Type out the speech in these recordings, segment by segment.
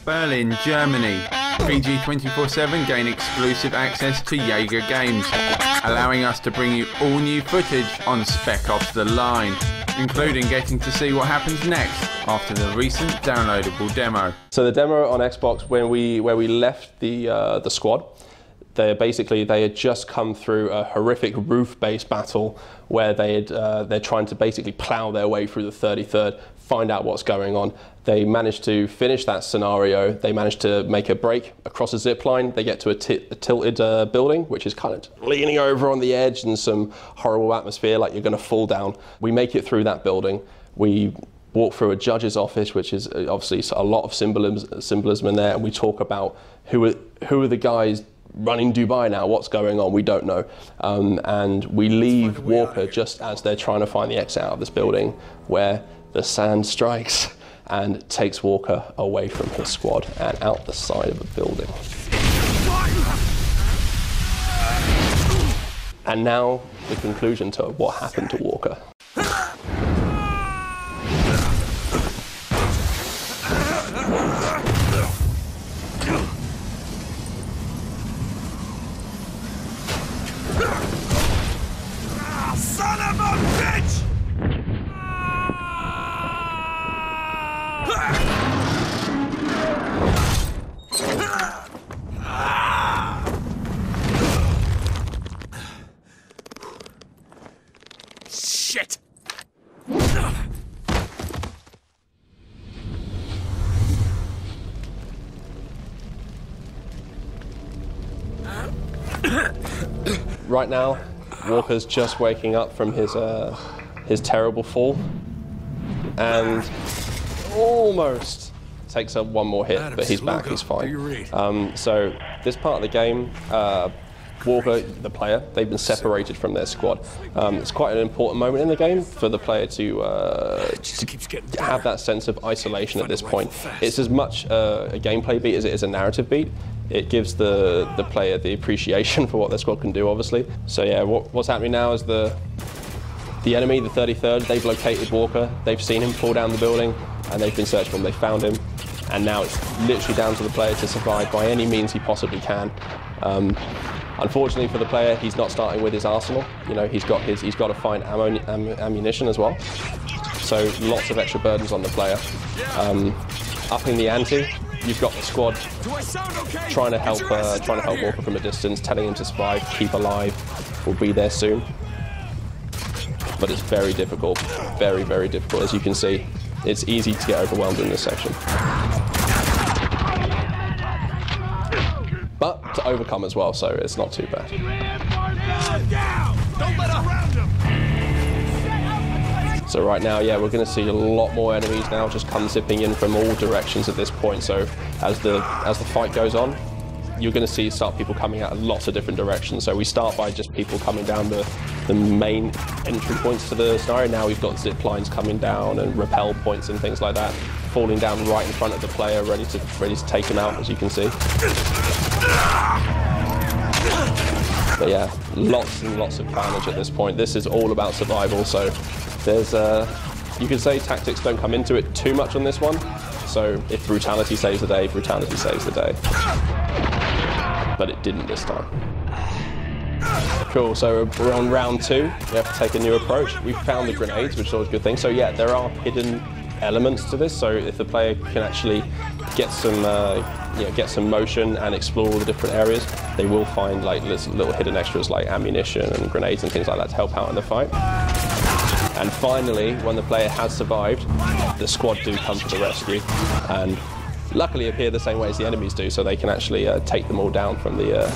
Berlin, Germany. PG 24/7 gain exclusive access to Jaeger games, allowing us to bring you all new footage on Spec Ops The Line, including getting to see what happens next after the recent downloadable demo. So the demo on Xbox, where we left the squad, they had just come through a horrific roof-based battle where they're trying to basically plow their way through the 33rd, find out what's going on. They managed to finish that scenario. They managed to make a break across a zip line. They get to a tilted building, which is kind of leaning over on the edge and some horrible atmosphere, like you're going to fall down. We make it through that building. We walk through a judge's office, which is obviously a lot of symbolism in there, and we talk about who are the guys running Dubai now, what's going on, we don't know. And we leave Walker just as they're trying to find the exit out of this building, where the sand strikes and takes Walker away from his squad and out the side of a building. And now the conclusion to what happened to Walker. Son of a bitch! Shit! Right now, Walker's just waking up from his terrible fall and almost takes up one more hit, but he's back, he's fine. So this part of the game, Walker, the player, they've been separated from their squad. It's quite an important moment in the game for the player to have that sense of isolation at this point. It's as much a gameplay beat as it is a narrative beat. It gives the player the appreciation for what their squad can do, obviously. So yeah, what's happening now is the enemy, the 33rd, they've located Walker, they've seen him fall down the building, and they've been searching for him, they found him, and now it's literally down to the player to survive by any means he possibly can. Unfortunately for the player, he's not starting with his arsenal. You know, he's got to find ammunition as well. So lots of extra burdens on the player. Upping the ante, you've got the squad trying to help Walker from a distance, telling him to survive, keep alive, we'll be there soon. But it's very difficult, very, very difficult. As you can see, it's easy to get overwhelmed in this section. But to overcome as well, so it's not too bad. So right now, yeah, we're going to see a lot more enemies now just come zipping in from all directions at this point. So as the fight goes on, you're going to start people coming out of lots of different directions. So we start by just people coming down the main entry points to the scenario. Now we've got zip lines coming down and rappel points and things like that, falling down right in front of the player, ready to take him out, as you can see. But yeah, lots and lots of carnage at this point. This is all about survival, so there's you could say tactics don't come into it too much on this one. So if brutality saves the day, brutality saves the day. But it didn't this time. Cool, so we're on round 2. We have to take a new approach. We've found the grenades, which is always a good thing. So yeah, there are hidden elements to this. So if the player can actually get some motion and explore all the different areas, they will find like little hidden extras like ammunition and grenades and things like that to help out in the fight. And finally, when the player has survived, the squad do come to the rescue and luckily appear the same way as the enemies do, so they can actually take them all down from the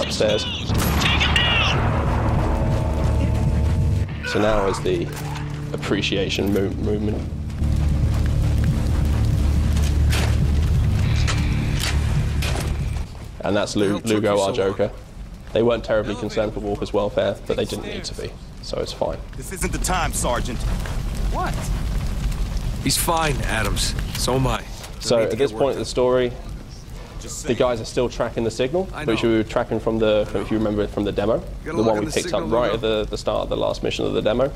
upstairs. So now is the appreciation movement. And that's Lugo, our Joker. They weren't terribly concerned for Walker's welfare, but they didn't need to be, so it's fine. This isn't the time, Sergeant. What? He's fine, Adams. So am I. So at this point in the story, the guys are still tracking the signal, which we were tracking from if you remember, from the demo, the one we picked up right at the start of the last mission of the demo,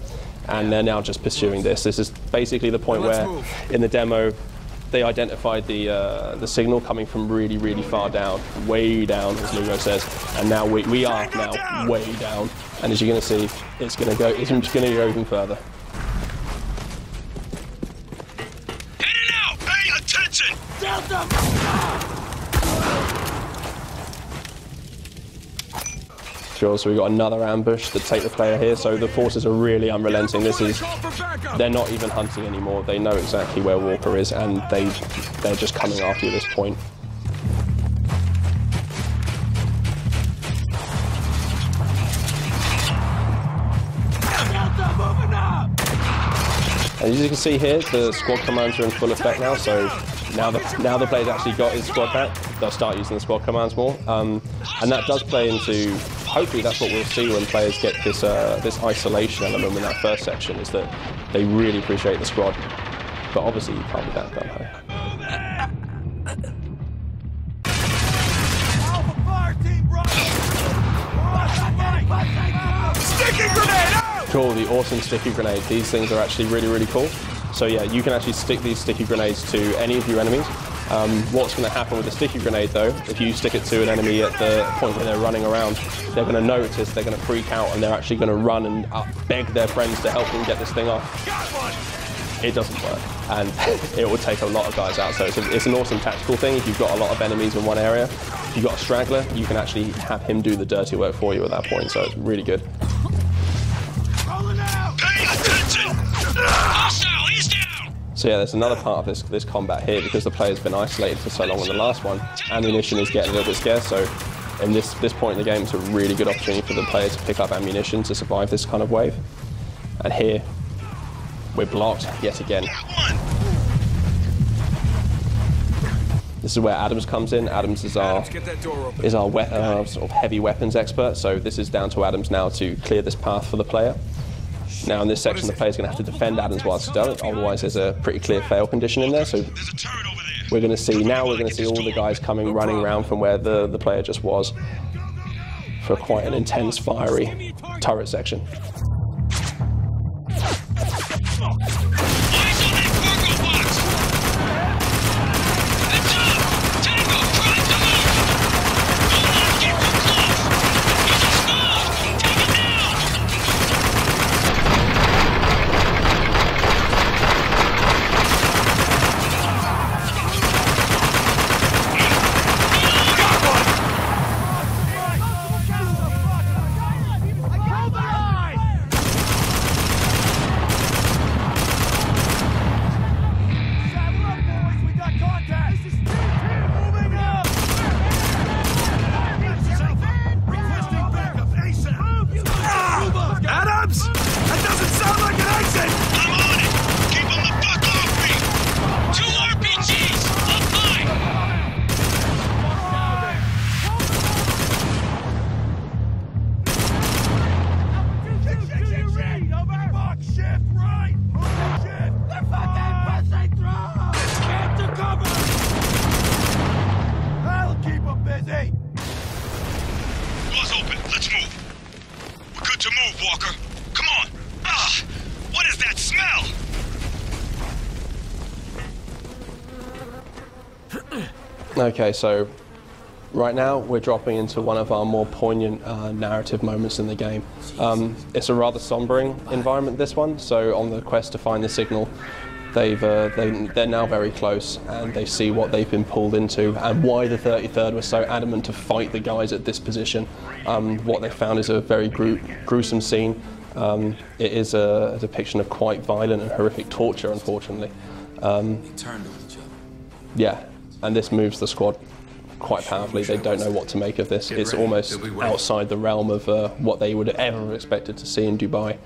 and they're now just pursuing this. This is basically the point where, in the demo, they identified the signal coming from really, really far down, way down, as Lugo says, and now we are now way down. And as you're going to see, it's going to go even further. Heading out! Pay attention! Delta! Sure, so we've got another ambush to take the player here. So the forces are really unrelenting. They're not even hunting anymore. They know exactly where Walker is, and they're just coming after you at this point. And as you can see here, the squad commands are in full effect now. So now the player's actually got his squad back, they'll start using the squad commands more, and that does play into. Hopefully, that's what we'll see when players get this this isolation element in that first section. Is that they really appreciate the squad, but obviously you can't be that gung-ho. Sticky grenade! Cool, the awesome sticky grenade. These things are actually really, really cool. So yeah, you can actually stick these sticky grenades to any of your enemies. What's going to happen with the sticky grenade though, if you stick it to an enemy at the point where they're running around, they're going to notice, they're going to freak out, and they're actually going to run and beg their friends to help them get this thing off. It doesn't work, and it will take a lot of guys out. So it's an awesome tactical thing. If you've got a lot of enemies in one area, if you've got a straggler, you can actually have him do the dirty work for you at that point, so it's really good. Pay attention! Hostile, he's down! So yeah, there's another part of this combat here, because the player's been isolated for so long in the last one. Ammunition is getting a little bit scarce, so in this point in the game, it's a really good opportunity for the player to pick up ammunition to survive this kind of wave. And here, we're blocked yet again. This is where Adams comes in. Adams is our sort of heavy weapons expert, so this is down to Adams now to clear this path for the player. Now in this section, the player's going to have to defend Adams whilst he's done it, otherwise there's a pretty clear fail condition in there. So we're going to see all the guys running around from where the player just was for quite an intense, fiery turret section. Okay, so right now we're dropping into one of our more poignant narrative moments in the game. It's a rather sombering environment, this one. So on the quest to find the signal, they're now very close, and they see what they've been pulled into and why the 33rd was so adamant to fight the guys at this position. What they found is a very gruesome scene. It is a depiction of quite violent and horrific torture, unfortunately. Yeah. And this moves the squad quite powerfully. They don't know what to make of this. It's almost outside the realm of what they would have ever expected to see in Dubai.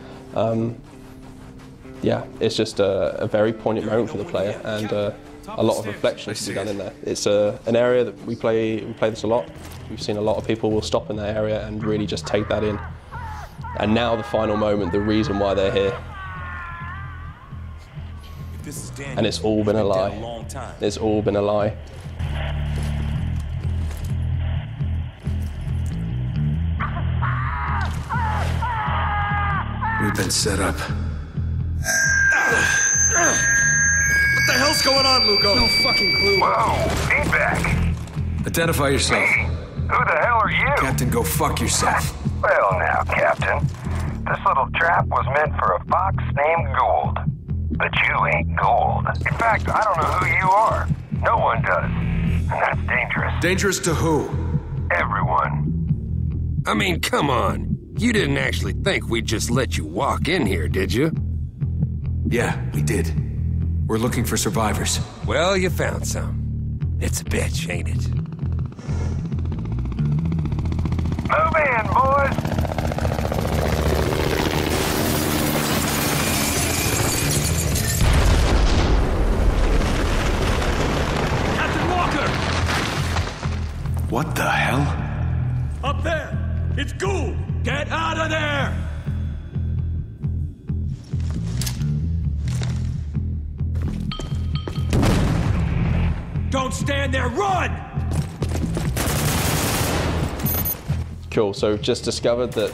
Yeah, it's just a very poignant moment for the player, and a lot of reflection to be done in there. It's an area that we play this a lot. We've seen a lot of people will stop in that area and really just take that in. And now the final moment, the reason why they're here. And it's all been a lie. It's all been a lie. We've been set up. What the hell hell's going on, Lugo? No fucking clue. Whoa, feedback. Identify yourself. Who the hell are you? Captain, go fuck yourself. Well now, Captain. This little trap was meant for a fox named Gould. But you ain't Gould. In fact, I don't know who you are. No one does. And that's dangerous. Dangerous to who? Everyone. I mean, come on. You didn't actually think we'd just let you walk in here, did you? Yeah, we did. We're looking for survivors. Well, you found some. It's a bitch, ain't it? Move in, boys! Captain Walker! What the hell? Up there! It's Gould! Get out of there! Don't stand there, run! Cool, so we've just discovered that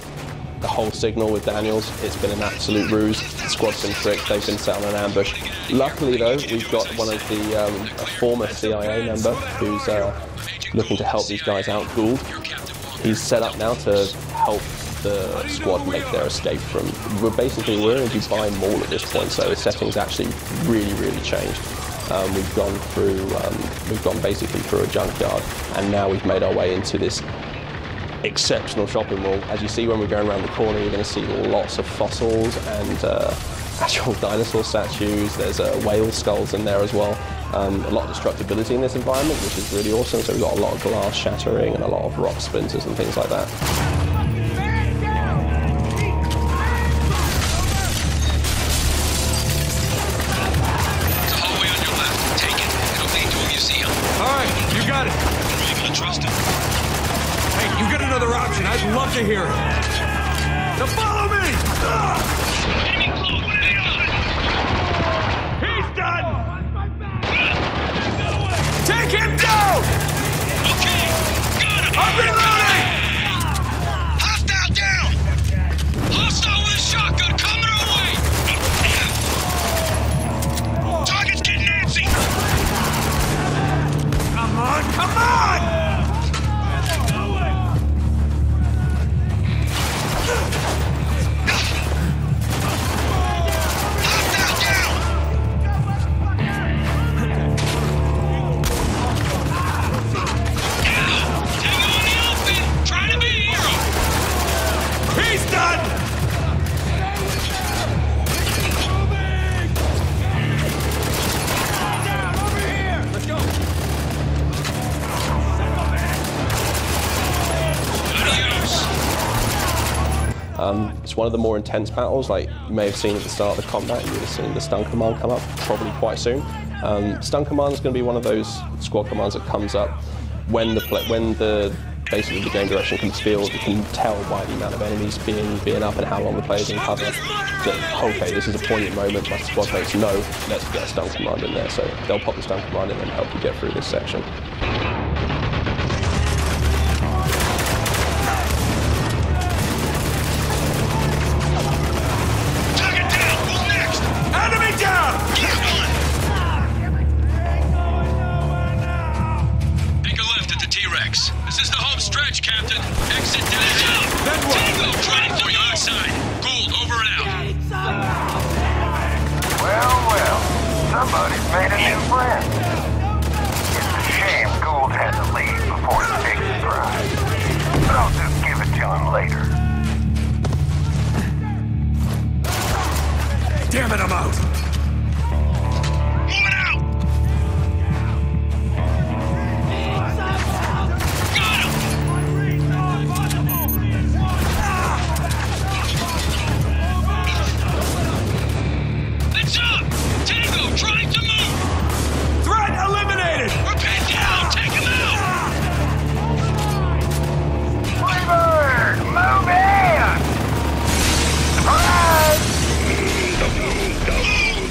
the whole signal with Daniels, it's been an absolute ruse. The squad's been tricked, they've been set on an ambush. Luckily though, we've got one of the, a former CIA member who's looking to help these guys out, Gould. He's set up now to help the squad make their escape from, we're in a Dubai mall at this point, so the settings actually really changed. We've gone basically through a junkyard, and now we've made our way into this exceptional shopping mall. As you see when we're going around the corner, you're going to see lots of fossils and actual dinosaur statues. There's whale skulls in there as well. A lot of destructibility in this environment, which is really awesome. So we've got a lot of glass shattering and a lot of rock splinters and things like that. Got it. Are you gonna trust him? Hey, you got another option. I'd love to hear it. Now follow me! Enemy close. He's done! Take him down! Okay, got him! I'm reloading! Hostile down! Hostile with a shotgun coming our way! Target's getting antsy! Come on, come on! It's one of the more intense battles. Like you may have seen at the start of the combat, you would have seen the stun command come up probably quite soon. Stun command is going to be one of those squad commands that comes up when basically the game direction can feel, you can tell by the amount of enemies being up and how long the player's in cover that, okay, this is a poignant moment, my squad mates know, let's get a stun command in there. So they'll pop the stun command in and help you get through this section. This is the home stretch, Captain. Exit to the south. Tango, training for you outside. Gould, over and out. Well, somebody's made a new friend. It's a shame Gould had to leave before he takes his ride. But I'll just give it to him later. Damn it, I'm out. Moving out. Trying to move! Threat eliminated! We're pinned down! Take him out! Freebird! Move in! Surprise! Move!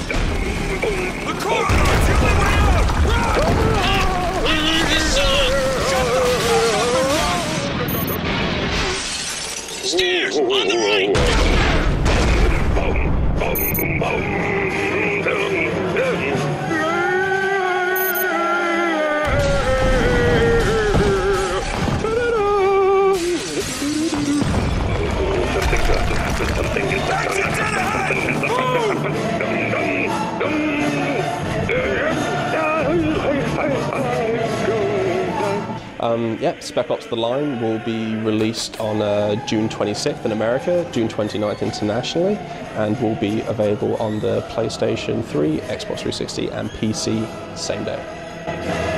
Yep, Spec Ops The Line will be released on June 26th in America, June 29th internationally, and will be available on the PlayStation 3, Xbox 360 and PC same day.